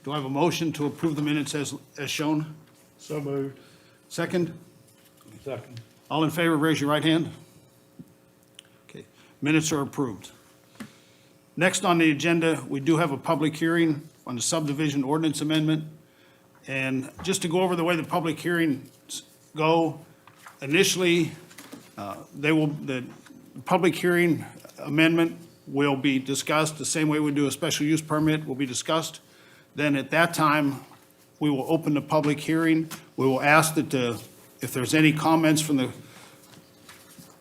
Do I have a motion to approve the minutes as shown? So moved. Second? Second. All in favor, raise your right hand. Okay, minutes are approved. Next on the agenda, we do have a public hearing on the subdivision ordinance amendment. And just to go over the way the public hearings go, initially, the public hearing amendment will be discussed the same way we do a special use permit will be discussed. Then at that time, we will open the public hearing. We will ask that if there's any comments from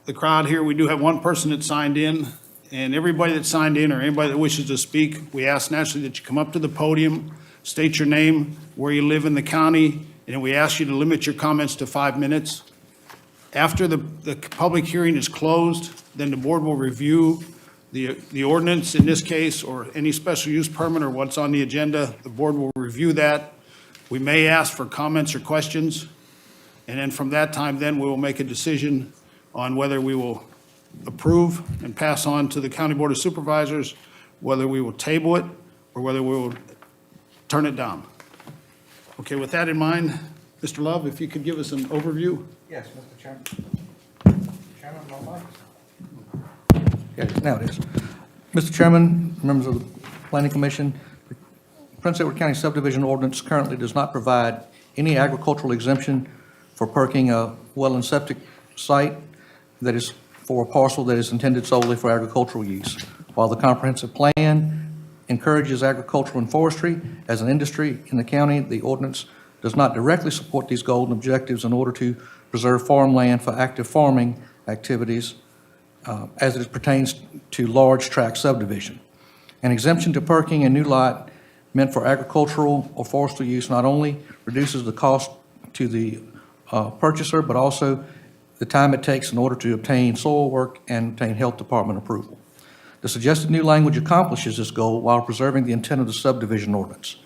the crowd here, we do have one person that signed in, and everybody that signed in or anybody that wishes to speak, we ask naturally that you come up to the podium, state your name, where you live in the county, and we ask you to limit your comments to 5 minutes. After the public hearing is closed, then the board will review the ordinance in this case, or any special use permit or what's on the agenda. The board will review that. We may ask for comments or questions, and then from that time, then we will make a decision on whether we will approve and pass on to the County Board of Supervisors, whether we will table it, or whether we will turn it down. Okay, with that in mind, Mr. Love, if you could give us an overview? Yes, Mr. Chairman. Chairman, no mic? Yes, now it is. Mr. Chairman, members of the Planning Commission, the Prince Edward County Subdivision Ordinance currently does not provide any agricultural exemption for perking a well and septic site that is for a parcel that is intended solely for agricultural use. While the comprehensive plan encourages agricultural and forestry as an industry in the county, the ordinance does not directly support these goals and objectives in order to preserve farmland for active farming activities as it pertains to large tract subdivision. An exemption to perking a new lot meant for agricultural or forestry use not only reduces the cost to the purchaser, but also the time it takes in order to obtain soil work and obtain health department approval. The suggested new language accomplishes this goal while preserving the intent of the subdivision ordinance.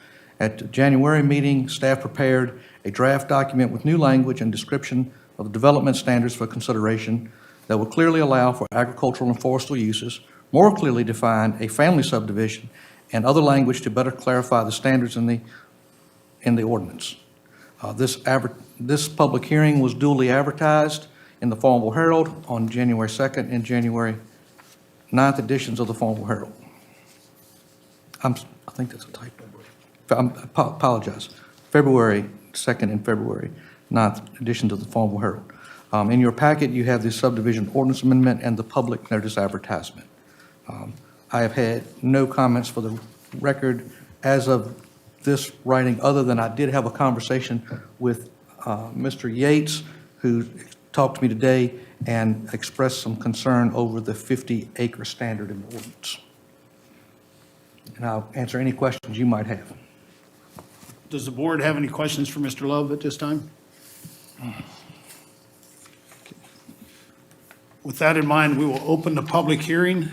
At the January meeting, staff prepared a draft document with new language and description of the development standards for consideration that will clearly allow for agricultural and forestry uses, more clearly define a family subdivision, and other language to better clarify the standards in the ordinance. This public hearing was duly advertised in the Farmville Herald on January 2nd and January 9th editions of the Farmville Herald. I think that's a typo. I apologize. February 2nd and February 9th editions of the Farmville Herald. In your packet, you have the subdivision ordinance amendment and the public notice advertisement. I have had no comments for the record as of this writing, other than I did have a conversation with Mr. Yates, who talked to me today and expressed some concern over the 50-acre standard in the ordinance. And I'll answer any questions you might have. Does the board have any questions for Mr. Love at this time? With that in mind, we will open the public hearing.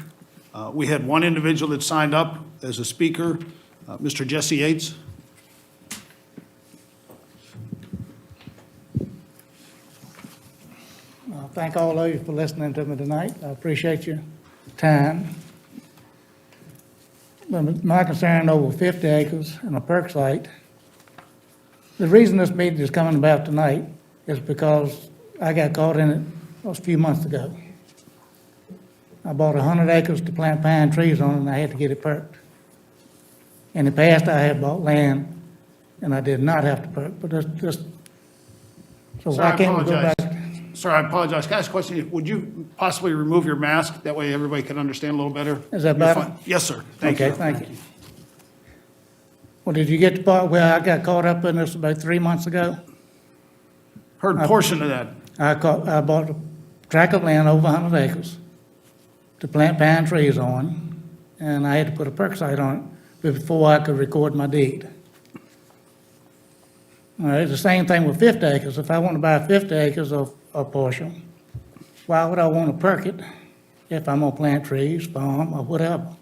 We had one individual that signed up as a speaker, Mr. Jesse Yates. Thank all of you for listening to me tonight. I appreciate your time. But my concern over 50 acres and a perk site, the reason this meeting is coming about tonight is because I got caught in it a few months ago. I bought 100 acres to plant pine trees on, and I had to get it perked. In the past, I had bought land, and I did not have to perk, but just so Sir, why can't we go apologize. back? Sir, I apologize. Can I ask a question? Would you possibly remove your mask? That way everybody can understand a little better. Is that You're better? fine. Yes, sir. Thank Okay, you. thank you. Well, did you get the part where I got caught up in this about 3 months ago? Heard a portion of that. I bought a tract of land over 100 acres to plant pine trees on, and I had to put a perk site on it before I could record my deed. All right, the same thing with 50 acres. If I want to buy 50 acres of a portion, why would I want to perk it if I'm going to plant trees, farm, or whatever?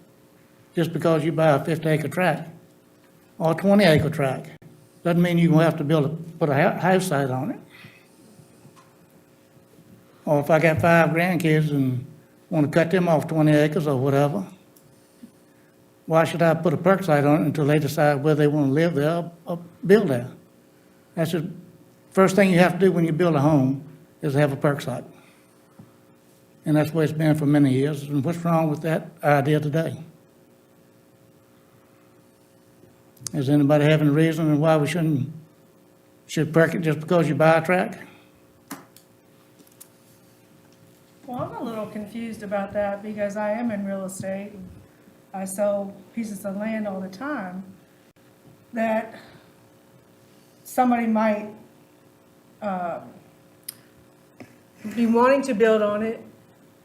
Just because you buy a 50-acre tract or a 20-acre tract doesn't mean you're going to have to put a house site on it. Or if I got 5 grandkids and want to cut them off 20 acres or whatever, why should I put a perk site on it until they decide whether they want to live there or build there? That's the first thing you have to do when you build a home, is have a perk site. And that's the way it's been for many years, and what's wrong with that idea today? Does anybody have any reason why we should perk it just because you buy a tract? Well, I'm a little confused about that because I am in real estate. I sell pieces of land all the time, that somebody might be wanting to build on it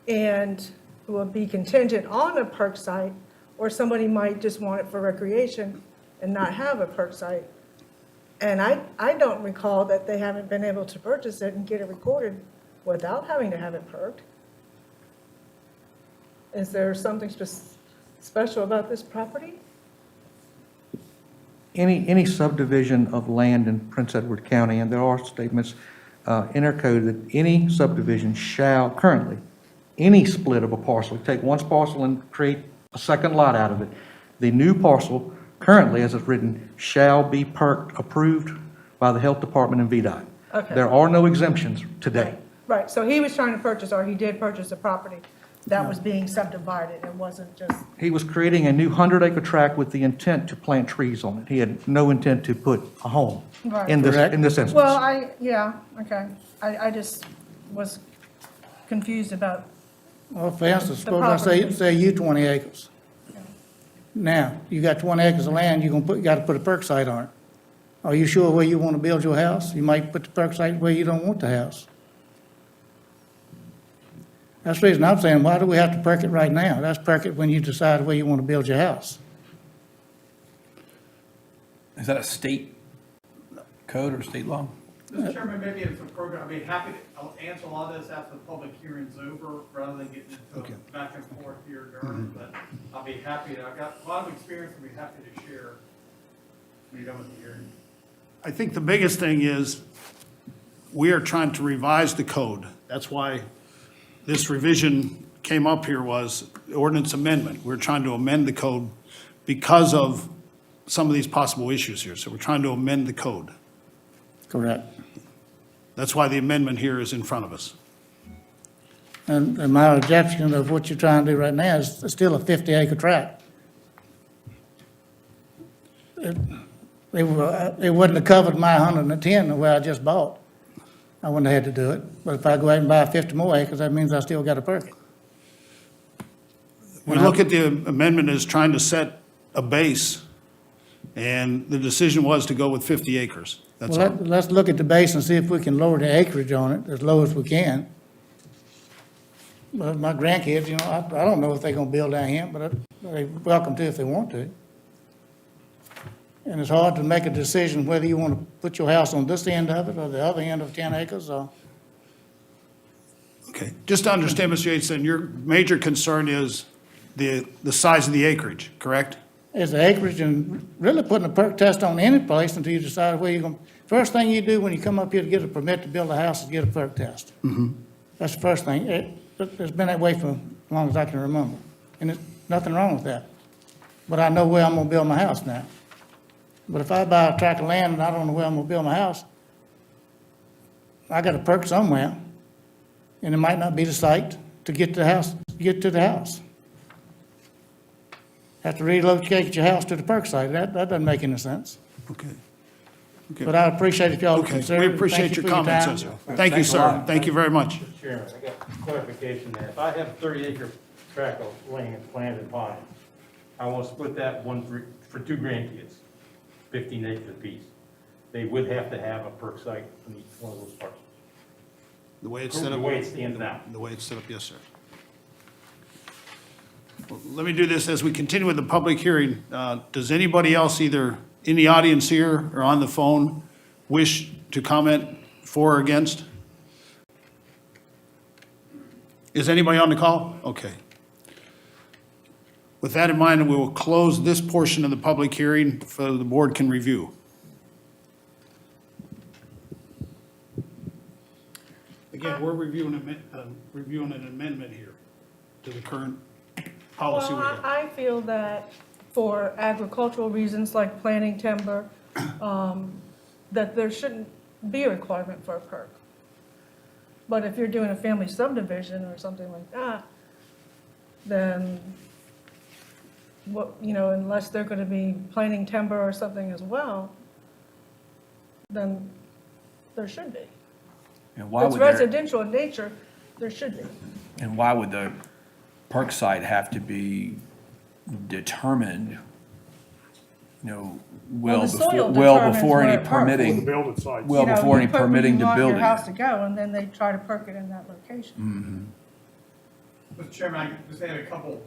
and will be contingent on a perk site, or somebody might just want it for recreation and not have a perk site. And I don't recall that they haven't been able to purchase it and get it recorded without having to have it perked. Is there something special about this property? Any subdivision of land in Prince Edward County, and there are statements in our code that any subdivision shall currently, any split of a parcel, take one parcel and create a second lot out of it. The new parcel, currently as it's written, shall be perked, approved by the Health Department and VDOT. Okay. There are no exemptions today. Right, so he was trying to purchase, or he did purchase a property that was being subdivided. It wasn't just, He was creating a new 100-acre tract with the intent to plant trees on it. He had no intent to put a home Right. in this Correct. instance. well, okay. I just was confused about, Well, for instance, The suppose I property. say you 20 acres. Now, you got 20 acres of land, you got to put a perk site on it. Are you sure where you want to build your house? You might put the perk site where you don't want the house. That's the reason I'm saying, why do we have to perk it right now? That's perk it when you decide where you want to build your house. Is that a state code or state law? Mr. Chairman, maybe it's a program, I'd be happy to answer a lot of this after the public hearing's over, rather than getting into a back and forth here during, but I'll be happy to, I've got a lot of experience, I'll be happy to share when you're done with the hearing. I think the biggest thing is, we are trying to revise the code. That's why this revision came up here, was ordinance amendment. We're trying to amend the code because of some of these possible issues here. So we're trying to amend the code. Correct. That's why the amendment here is in front of us. And my objection of what you're trying to do right now is still a 50-acre tract. It wouldn't have covered my 110 the way I just bought. I wouldn't have had to do it. But if I go ahead and buy 50 more acres, that means I still got to perk it. We look at the amendment as trying to set a base, and the decision was to go with 50 acres. That's Well, all. let's look at the base and see if we can lower the acreage on it as low as we can. But my grandkids, you know, I don't know if they're gonna build down here, but they're welcome to if they want to. And it's hard to make a decision whether you want to put your house on this end of it or the other end of 10 acres, or, Okay, just to understand, Mr. Yates, then your major concern is the size of the acreage, correct? is the acreage, and really putting a perk test on any place until you decide where you're gonna, first thing you do when you come up here to get a permit to build a house is get a perk test. That's the first thing. It's been that way for as long as I can remember, and there's nothing wrong with that. But I know where I'm gonna build my house now. But if I buy a tract of land and I don't know where I'm gonna build my house, I got a perk somewhere, and it might not be the site to get to the house, to the house. Have to relocate your house to the perk site. That doesn't make any sense. Okay. But I appreciate if y'all Okay, consider we it. Thank appreciate you your for comments, time. sir. Thank you, sir. Thank you very much. Mr. Chairman, I got clarification there. If I have a 30-acre tract of land planted pine, I want to split that for two grandkids, 15 acres apiece. They would have to have a perk site on each one of those parcels. The way it's set The up. way it stands now. The way it's set up, yes, sir. Well, let me do this as we continue with the public hearing. Does anybody else, either in the audience here or on the phone, wish to comment for or against? Is anybody on the call? Okay. With that in mind, we will close this portion of the public hearing so the board can review. Again, we're reviewing an amendment here to the current policy we well, have. I feel that for agricultural reasons like planting timber, that there shouldn't be a requirement for a perk. But if you're doing a family subdivision or something like that, then what, unless they're gonna be planting timber or something as well, then there should be. And If why it's would there, residential in nature, there should be. and why would the perk site have to be determined, Well, the soil well determines before any where it perks. permitting? building sites. Well, before any permitting to You building. put where you want your house to go, and then they try to perk it in that location. Mr. Chairman, I just had a couple,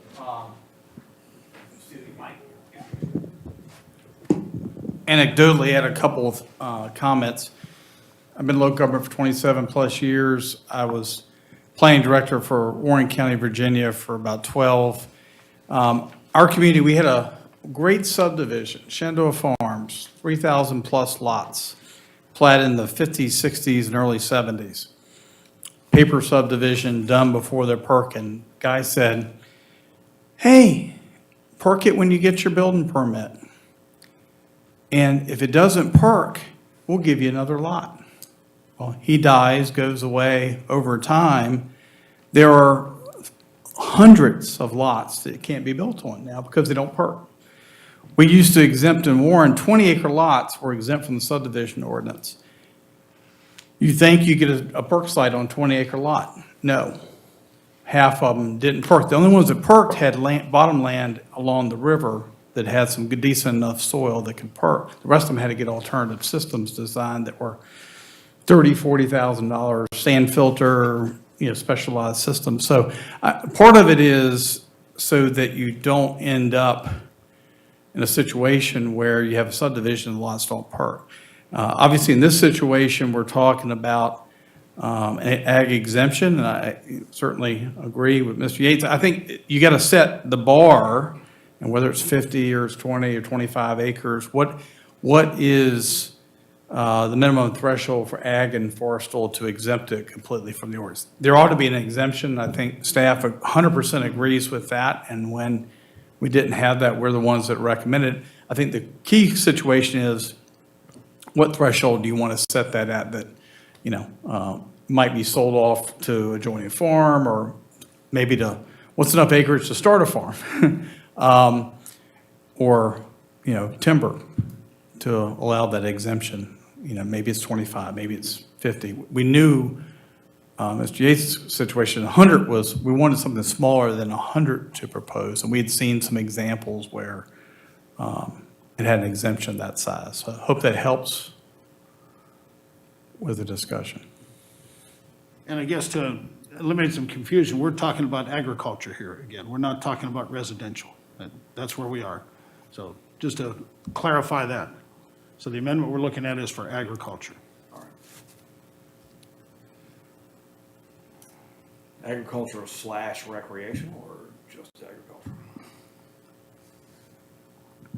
anecdotally, had a couple of comments. I've been local government for 27 plus years. I was planning director for Warren County, Virginia for about 12. Our community, we had a great subdivision, Shenandoah Farms, 3,000 plus lots, platted in the 50s, 60s, and early 70s. Paper subdivision done before they're perking. Guy said, hey, perk it when you get your building permit. And if it doesn't perk, we'll give you another lot. Well, he dies, goes away over time. There are hundreds of lots that can't be built on now because they don't perk. We used to exempt in Warren, 20-acre lots were exempt from the subdivision ordinance. You think you get a perk site on a 20-acre lot? No. Half of them didn't perk. The only ones that perked had bottom land along the river that had some good, decent enough soil that could perk. The rest of them had to get alternative systems designed that were $30,000, $40,000 sand filter, specialized systems. So part of it is so that you don't end up in a situation where you have a subdivision and the lots don't perk. Obviously, in this situation, we're talking about an ag exemption, and I certainly agree with Mr. Yates. I think you got to set the bar, and whether it's 50 or it's 20 or 25 acres, what is the minimum threshold for ag and forestal to exempt it completely from the ordinance? There ought to be an exemption. I think staff 100% agrees with that, and when we didn't have that, we're the ones that recommended. I think the key situation is, what threshold do you want to set that at that, might be sold off to adjoining farm, or maybe what's enough acreage to start a farm? Or, timber to allow that exemption. Maybe it's 25, maybe it's 50. We knew, Mr. Yates' situation, 100 we wanted something smaller than 100 to propose, and we had seen some examples where it had an exemption that size. So I hope that helps with the discussion. And I guess to eliminate some confusion, we're talking about agriculture here again. We're not talking about residential. That's where we are. So just to clarify that. So the amendment we're looking at is for agriculture. Agricultural / recreational, or just agricultural?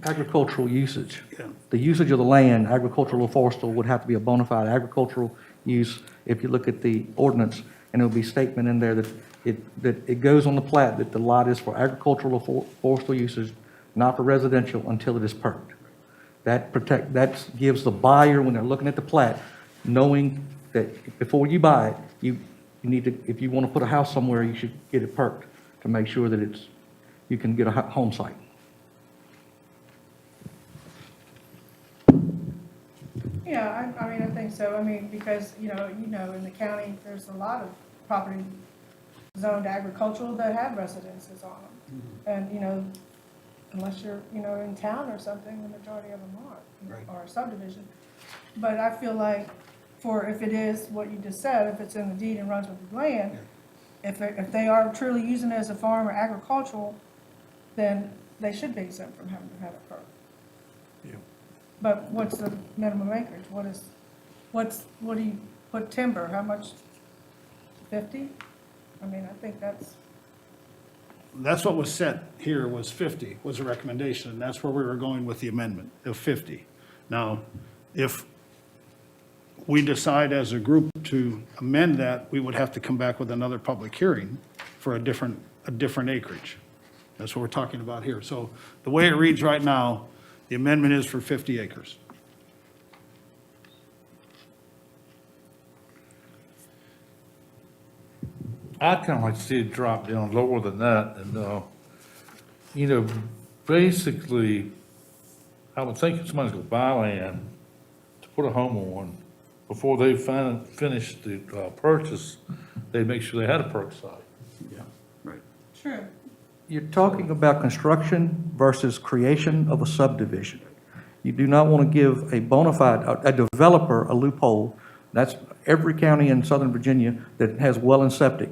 Agricultural usage. Yeah. The usage of the land, agricultural or forestal, would have to be a bona fide agricultural use. If you look at the ordinance, and there'll be statement in there that it goes on the plat that the lot is for agricultural or forestal usage, not for residential, until it is perked. That gives the buyer, when they're looking at the plat, knowing that before you buy it, you need to, if you want to put a house somewhere, you should get it perked to make sure that you can get a home site. Yeah, I think so. Because, in the county, there's a lot of property zoned agricultural that have residences on them. And, unless you're, in town or something, the majority of them are, or a subdivision. But I feel like if it is what you just said, if it's in the deed and runs with the land, if they are truly using it as a farm or agricultural, then they should be exempt from having to have a perk. But what's the minimum acreage? What do you put timber? How much? 50? I think That's what was set here, was 50, was a recommendation, and that's where we were going with the amendment, of 50. Now, if we decide as a group to amend that, we would have to come back with another public hearing for a different acreage. That's what we're talking about here. So the way it reads right now, the amendment is for 50 acres. I'd kind of like to see it drop down lower than that, and, you know, basically, I would think if somebody's gonna buy land to put a home on, before they finish the, purchase, they'd make sure they had a perk site. Yeah, right. True. You're talking about construction versus creation of a subdivision. You do not want to give a bona fide, a developer a loophole. That's every county in Southern Virginia that has well and septic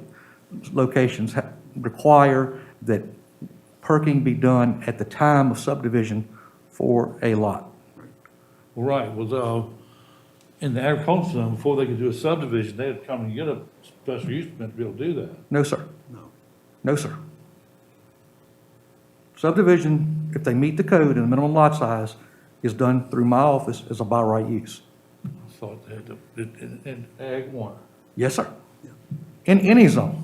locations require that perking be done at the time of subdivision for a lot. Right, well, in the agricultural zone, before they could do a subdivision, they'd come and get a special use permit to be able to do that. No, sir. No. No, sir. Subdivision, if they meet the code and the minimum lot size, is done through my office as a by right use. I thought they had to, in Ag 1. Yes, sir. In any zone.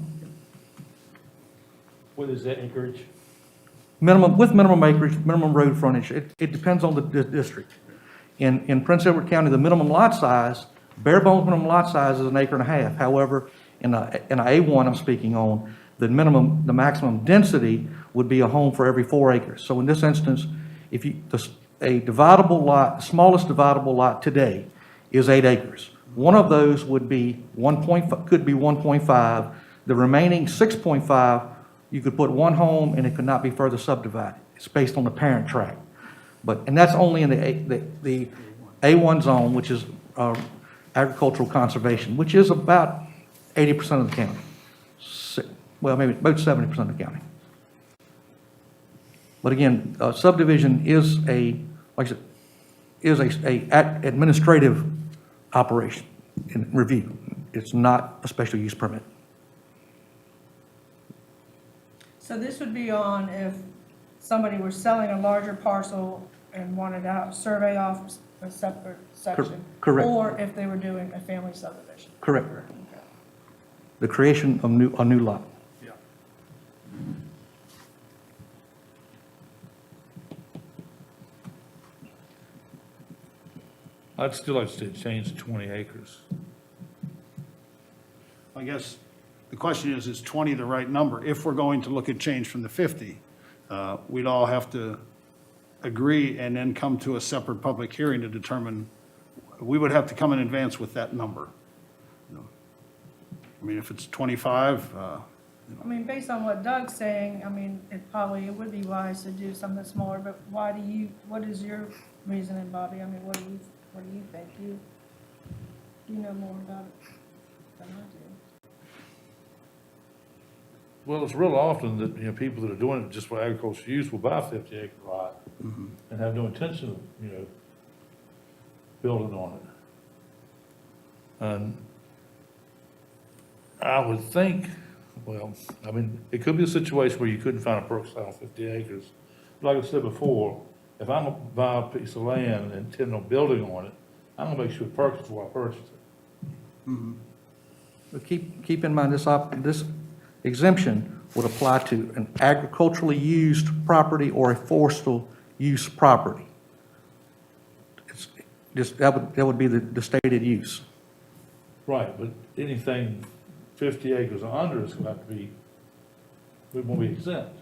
What is that acreage? Minimum, with minimum acreage, minimum road frontage, it depends on the district. In Prince Edward County, the minimum lot size, bare bones minimum lot size is 1.5 acres. However, in a A1 I'm speaking on, the maximum density would be a home for every 4 acres. So in this instance, if you, a divisible lot, the smallest divisible lot today is 8 acres. One of those would be could be 1.5. The remaining 6.5, you could put one home and it could not be further subdivided. It's based on the parent tract. And that's only in the A1 zone, which is agricultural conservation, which is about 80% of the county. Well, maybe about 70% of the county. But again, subdivision is like I said, is a administrative operation in review. It's not a special use permit. So this would be on if somebody were selling a larger parcel and wanted to survey off a separate section? Correct. Or if they were doing a family subdivision? Correct. Okay. The creation of a new lot. Yeah. I'd still like to see it changed to 20 acres. I guess the question is 20 the right number? If we're going to look at change from the 50, we'd all have to agree and then come to a separate public hearing to determine, we would have to come in advance with that number. You know, I mean, if it's 25, I mean, based on what Doug's saying, I mean, it would be wise to do something smaller, but what is your reasoning, Bobby? I mean, what do you think? You know more about it than I do. Well, it's real often that, you know, people that are doing it just for agricultural use will buy a 50-acre lot and have no intention of, you know, building on it. And I would think, well, I mean, it could be a situation where you couldn't find a perk site on 50 acres. Like I said before, if I'm gonna buy a piece of land and intend on building on it, I'm gonna make sure it's perked before I purchase it. But keep in mind, this exemption would apply to an agriculturally used property or a forestal use property. It's just, that would be the stated use. Right, but anything 50 acres or under is gonna have to be, we won't be exempt.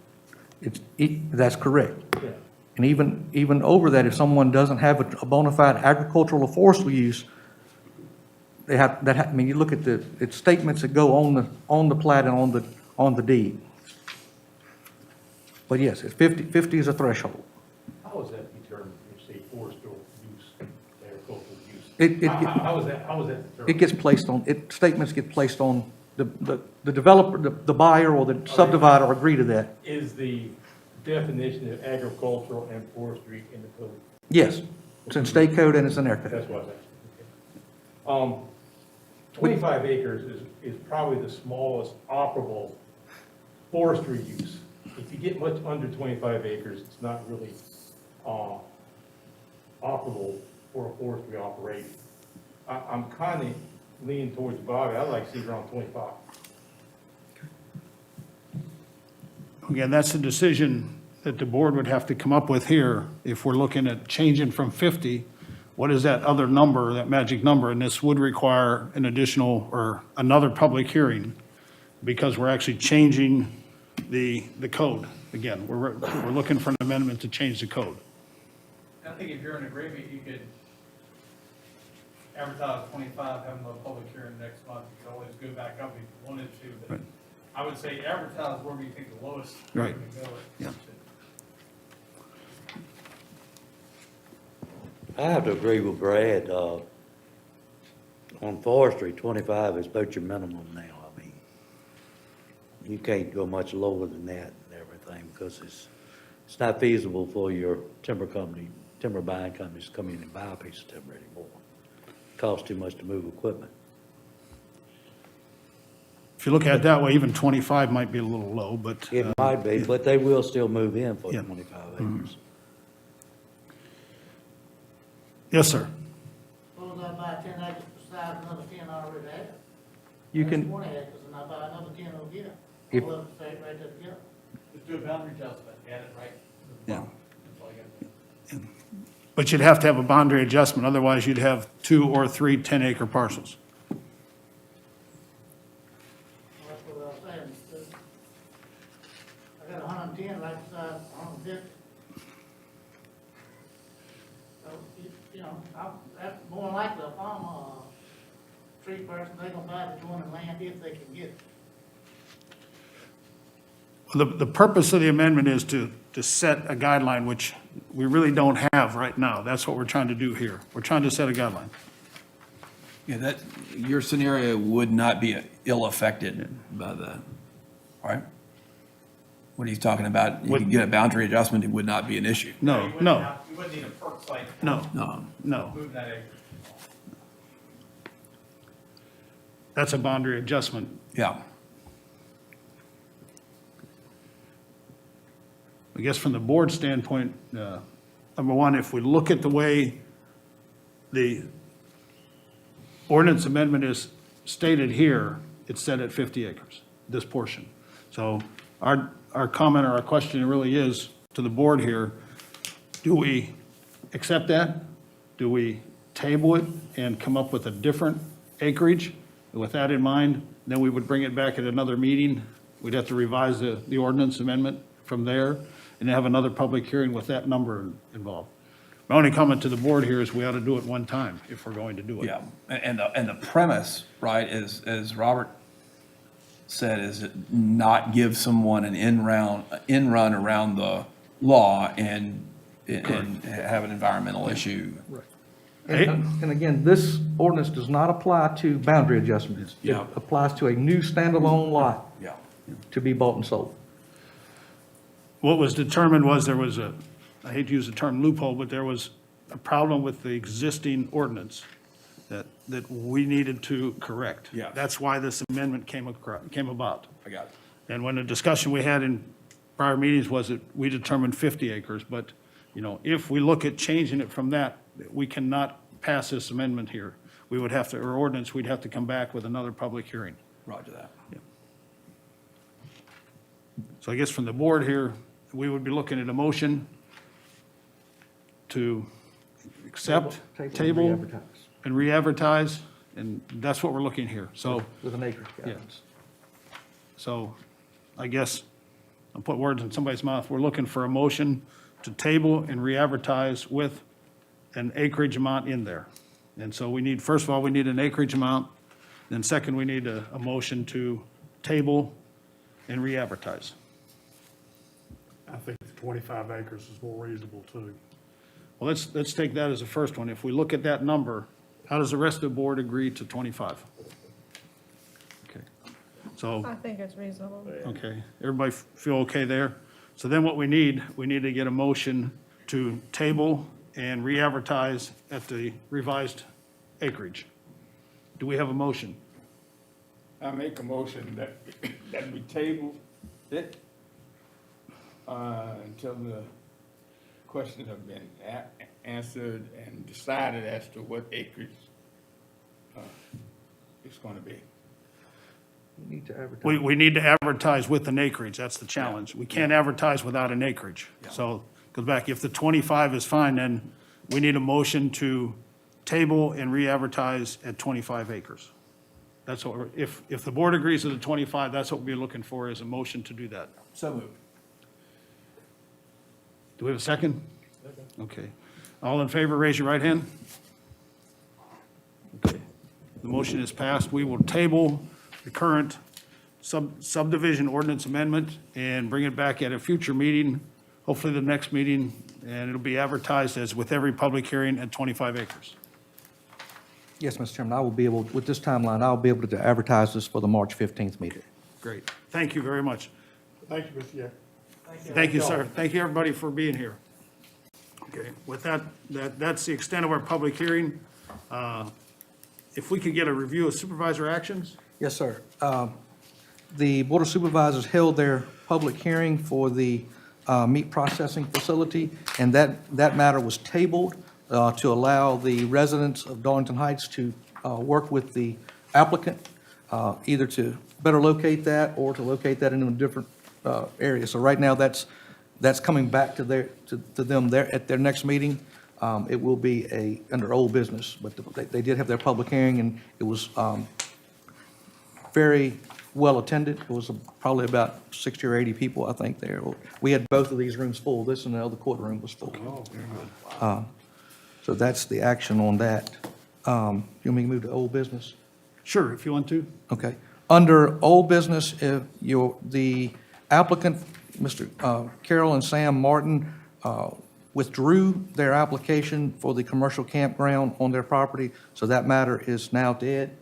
That's correct. Yeah. And even over that, if someone doesn't have a bona fide agricultural or forestal use, they have, I mean, you look at it's statements that go on the plat and on the deed. But yes, it's 50 is a threshold. How is that determined, you say forestal use, agricultural use? How is that determined? It gets placed on, statements get placed on, the developer, the buyer or the subdivider agree to that. Is the definition of agricultural and forestry in the code? Yes, it's in state code and it's in their That's code. what I was asking. 25 acres is probably the smallest operable forestry use. If you get much under 25 acres, it's not really operable for a forestry operation. I'm kind of leaning towards Bobby. I'd like to see around 25. Again, that's a decision that the board would have to come up with here. If we're looking at changing from 50, what is that other number, that magic number? And this would require an additional or another public hearing because we're actually changing the code. Again, we're looking for an amendment to change the code. I think if you're in agreement, you could advertise 25, have another public hearing next month. You could always go back up if you wanted to, but Right. I would say advertise wherever you think the lowest. Right. you can go. Yeah. I have to agree with Brad, on forestry, 25 is about your minimum now. I mean, you can't go much lower than that and everything, because it's not feasible for your timber buying companies to come in and buy a piece of timber anymore. Costs too much to move equipment. If you look at it that way, even 25 might be a little low, but It might be, but they will still move in for Yeah. 25 acres. yes, sir. Suppose I buy 10 acres beside another 10 I already have. You That's can, 20 acres, and I buy another 10 over here. If- All of them stay right there together. Just do a boundary adjustment, add it right. Yeah. That's all you gotta do. But you'd have to have a boundary adjustment, otherwise you'd have 2 or 3 10-acre parcels. Well, that's what I was saying. I got 110 right beside 150. So, you know, that's more than likely a farmer, tree person, they gonna buy the adjoining land if they can get it. The purpose of the amendment is to set a guideline, which we really don't have right now. That's what we're trying to do here. We're trying to set a guideline. Yeah, that, your scenario would not be ill affected by the, right? What he's talking about, you can get a boundary adjustment, it would not be an issue. No, You wouldn't no, have- You wouldn't need a perk site. for no, No, no. Moving that acre. That's a boundary adjustment. yeah, I guess from the board standpoint, number one, if we look at the way the ordinance amendment is stated here, it's set at 50 acres, this portion. So our comment or our question really is to the board here, do we accept that? Do we table it and come up with a different acreage? With that in mind, then we would bring it back at another meeting. We'd have to revise the ordinance amendment from there and have another public hearing with that number involved. My only comment to the board here is we ought to do it one time if we're going to do it. yeah. And the premise, right, is, as Robert said, is not give someone an in-run around the law and have an environmental issue. and again, this ordinance does not apply to boundary adjustments. It Yeah. applies to a new standalone lot Yeah. to be bought and sold. What was determined was there was I hate to use the term loophole, but there was a problem with the existing ordinance that we needed to correct. Yeah. That's why this amendment came about. I got it. And when the discussion we had in prior meetings was that we determined 50 acres, but, if we look at changing it from that, we cannot pass this amendment here. We would have to, or ordinance, we'd have to come back with another public hearing. Roger that. So I guess from the board here, we would be looking at a motion to accept, table, Re-advertise and re-advertise, and that's what we're looking here. So, with an acreage guidance. so I guess I'll put words in somebody's mouth. We're looking for a motion to table and re-advertise with an acreage amount in there. And so we need, first of all, we need an acreage amount. Then second, we need a motion to table and re-advertise. I think 25 acres is more reasonable too. Well, let's take that as the first one. If we look at that number, how does the rest of the board agree to 25? Okay, so, I think it's reasonable. okay, everybody feel okay there? So then what we need to get a motion to table and re-advertise at the revised acreage. Do we have a motion? I make a motion that we table it until the questions have been answered and decided as to what acreage it's going to be. Need to advertise. We need to advertise with an acreage, that's the challenge. We can't advertise without an acreage. So, goes back, if the 25 is fine, then we need a motion to table and re-advertise at 25 acres. That's what, if the board agrees to the 25, that's what we're looking for, is a motion to do that. So moved. Do we have a second? Okay. All in favor, raise your right hand. Okay. The motion is passed. We will table the current subdivision ordinance amendment and bring it back at a future meeting, hopefully the next meeting, and it'll be advertised as with every public hearing at 25 acres. Yes, Mr. Chairman, I will be able, with this timeline, I'll be able to advertise this for the March 15th meeting. Great. Thank you very much. Thank you, Mr. Yeck. Thank you, sir. Thank you, everybody, for being here. Okay, with that's the extent of our public hearing. If we could get a review of supervisor actions? Yes, sir. The Board of Supervisors held their public hearing for the meat processing facility, and that matter was tabled to allow the residents of Darlington Heights to work with the applicant, either to better locate that or to locate that in a different area. So right now, that's coming back to them there at their next meeting. It will be under old business, but they did have their public hearing, and it was very well attended. It was probably about 60 or 80 people, I think, there. We had both of these rooms full. This and the other courtroom was full. So that's the action on that. You want me to move to old business? Sure, if you want to. Okay. Under old business, the applicant, Mr. Carol and Sam Martin, withdrew their application for the commercial campground on their property, so that matter is now dead.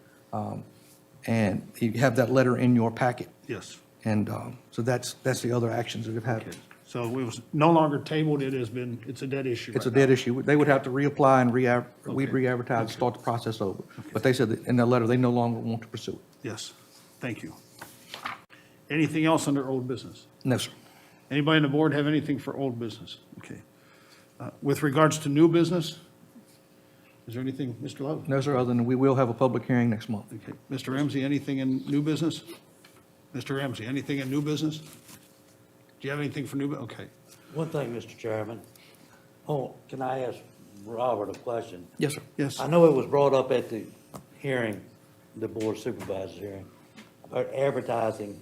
And you have that letter in your packet. Yes. And so that's the other actions that have happened. Okay. So it was no longer tabled, it's a dead issue It's a right now. dead issue. They would have to reapply and we'd Okay. re-advertise and start the process over. But they said that in their letter, they no longer want to pursue it. Yes, thank you. Anything else under old business? No, sir. Anybody on the board have anything for old business? Okay. With regards to new business, is there anything, Mr. Love? No, sir, other than we will have a public hearing next month. Okay. Mr. Ramsey, anything in new business? Mr. Ramsey, anything in new business? Do you have anything for new, okay. One thing, Mr. Chairman. Oh, can I ask Robert a question? Yes, sir. Yes, I know it was brought up at the hearing, the Board of Supervisors hearing, about advertising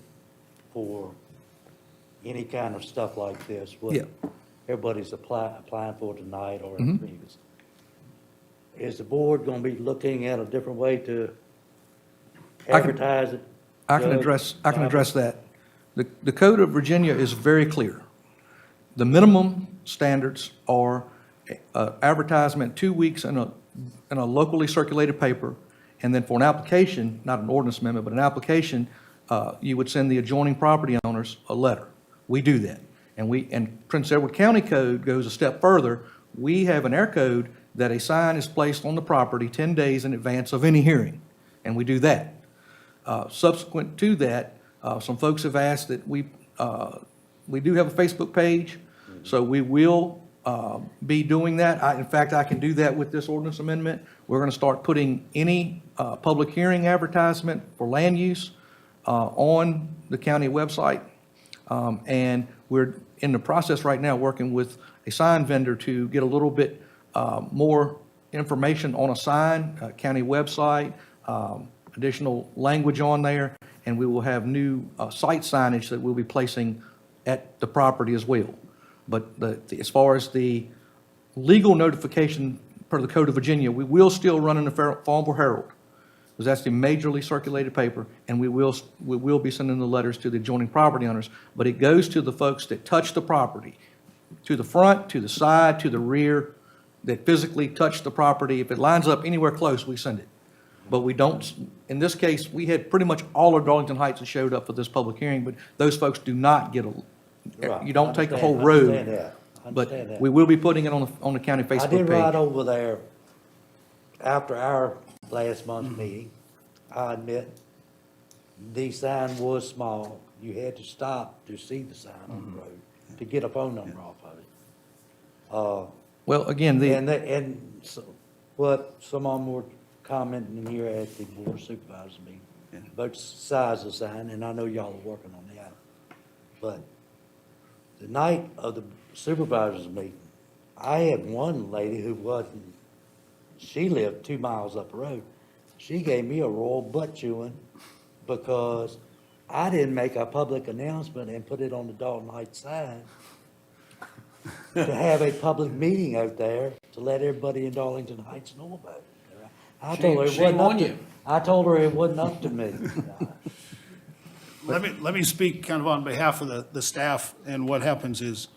for any kind of stuff like this, what Yeah. everybody's applying for tonight or in previous. Is the board gonna be looking at a different way to I can- advertise it? I can address that. The Code of Virginia is very clear. The minimum standards are advertisement 2 weeks in a locally circulated paper, and then for an application, not an ordinance amendment, but an application, you would send the adjoining property owners a letter. We do that. And Prince Edward County Code goes a step further. We have an air code that a sign is placed on the property 10 days in advance of any hearing, and we do that. Subsequent to that, some folks have asked that we do have a Facebook page, so we will be doing that. In fact, I can do that with this ordinance amendment. We're going to start putting any public hearing advertisement for land use on the county website. And we're in the process right now working with a sign vendor to get a little bit more information on a sign, county website, additional language on there, and we will have new site signage that we'll be placing at the property as well. But as far as the legal notification per the Code of Virginia, we will still run in the Farmville Herald, because that's the majorly circulated paper, and we will be sending the letters to the adjoining property owners, but it goes to the folks that touch the property, to the front, to the side, to the rear, that physically touch the property. If it lines up anywhere close, we send it. But we don't, in this case, we had pretty much all of Darlington Heights that showed up for this public hearing, but those folks do not get Right. you don't take the whole I understand road. that. I But understand that. we will be putting it on the county I Facebook did ride page. over there after our last month's meeting. I admit, the sign was small. You had to stop to see the sign on the road, to get a phone number off of it. Well, again, And so, what some of them were commenting here at the Board of Supervisors meeting. about the size of the sign, and I know y'all are working on that. But the night of the supervisors meeting, I had one lady who wasn't, she lived 2 miles up the road. She gave me a royal butt chewing because I didn't make a public announcement and put it on the Dalton Heights sign to have a public meeting out there to let everybody in Darlington Heights know about it. I told her it Shame wasn't on up to, you. I told her it wasn't up to me. Let me speak kind of on behalf of the staff, and what happens is,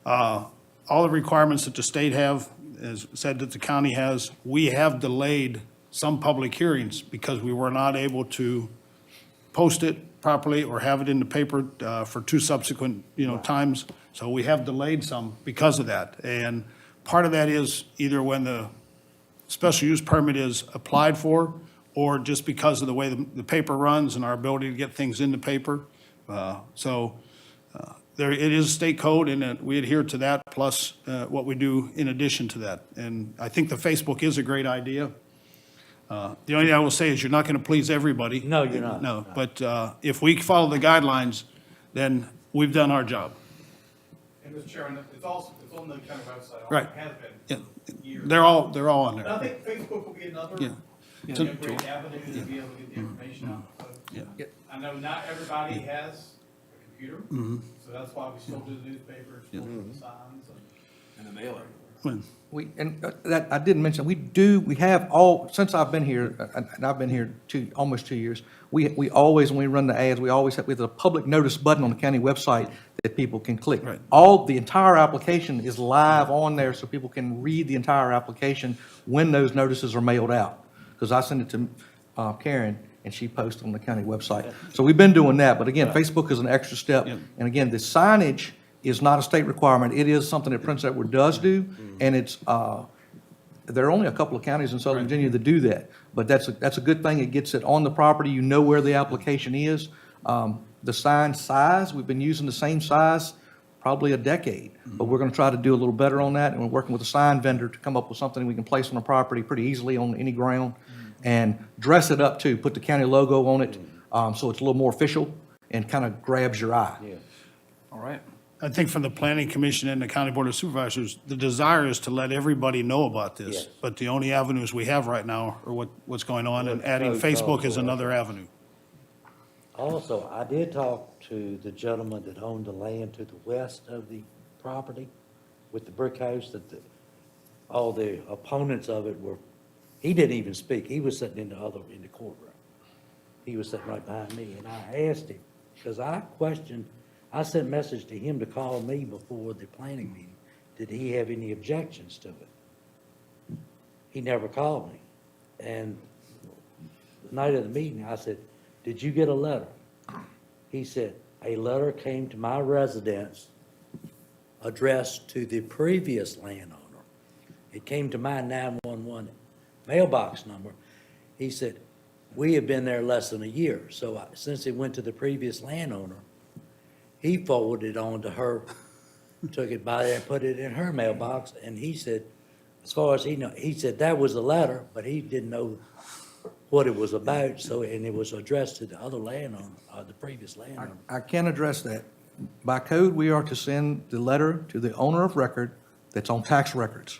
all the requirements that the state have, as said that the county has, we have delayed some public hearings because we were not able to post it properly or have it in the paper for 2 subsequent, times. So we have delayed some because of that. And part of that is either when the special use permit is applied for, or just because of the way the paper runs and our ability to get things in the paper. There, it is state code, and we adhere to that, plus what we do in addition to that. And I think the Facebook is a great idea. The only thing I will say is you're not going to please everybody. No, you're not. No, but if we follow the guidelines, then we've done our job. And Mr. Chairman, it's also, it's on the county website. Right. It has Yeah, been years. they're all on And I there. think Facebook will be another Yeah. great avenue to be able to get the information out. So Yeah. I know not everybody has a computer, so that's why we still do the newspapers, still do the signs. And the mailer. When- That, I didn't mention, we have all, since I've been here, and I've been here almost 2 years, we always, when we run the ads, we always have, we have a public notice button on the county website that people can click. Right. The entire application is live on there, so people can read the entire application when those notices are mailed out. Because I send it to Karen, and she posts on the county website. So we've been doing that, but again, Facebook is an extra step. Yeah. And again, the signage is not a state requirement. It is something that Prince Edward does do, and it's, there are only a couple of counties in Southern Virginia that do that. But that's a good thing. It gets it on the property. You know where the application is. The sign size, we've been using the same size probably a decade, but we're gonna try to do a little better on that, and we're working with a sign vendor to come up with something we can place on the property pretty easily on any ground, and dress it up too, put the county logo on it, so it's a little more official and kind of grabs your eye. Yeah. All right. I think from the planning commission and the county board of supervisors, the desire is to let everybody know about this. Yes. But the only avenues we have right now are what's going on, and What's adding so Facebook is tough. another avenue. Also, I did talk to the gentleman that owned the land to the west of the property with the brick house, that all the opponents of it were, he didn't even speak. He was sitting in the courtroom. He was sitting right behind me, and I asked him, because I sent a message to him to call me before the planning meeting. Did he have any objections to it? He never called me. And the night of the meeting, I said, did you get a letter? He said, a letter came to my residence addressed to the previous landowner. It came to my 911 mailbox number. He said, we have been there less than a year. So since it went to the previous landowner, he forwarded it on to her, took it by there, put it in her mailbox, and he said, as far as he know, he said that was a letter, but he didn't know what it was about, and it was addressed to the other landowner, the previous landowner. I can address that. By code, we are to send the letter to the owner of record that's on tax records,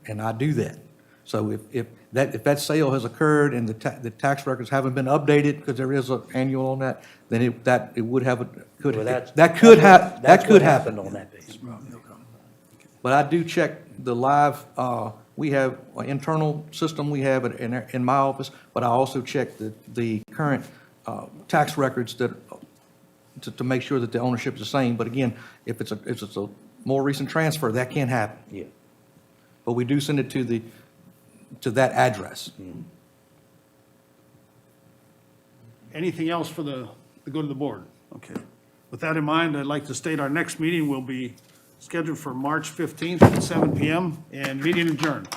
and I do that. So if that sale has occurred and the tax records haven't been updated, because there is an annual on that, then it would have, Well, that's that what could happen. on that piece of property. But I do check the live, we have an internal system we have in my office, but I also check the current tax records to make sure that the ownership is the same. But again, if it's a more recent transfer, that can happen. Yeah. But we do send it to that address. Anything else for the good of the board? Okay. With that in mind, I'd like to state our next meeting will be scheduled for March 15th at 7 PM, and meeting adjourned.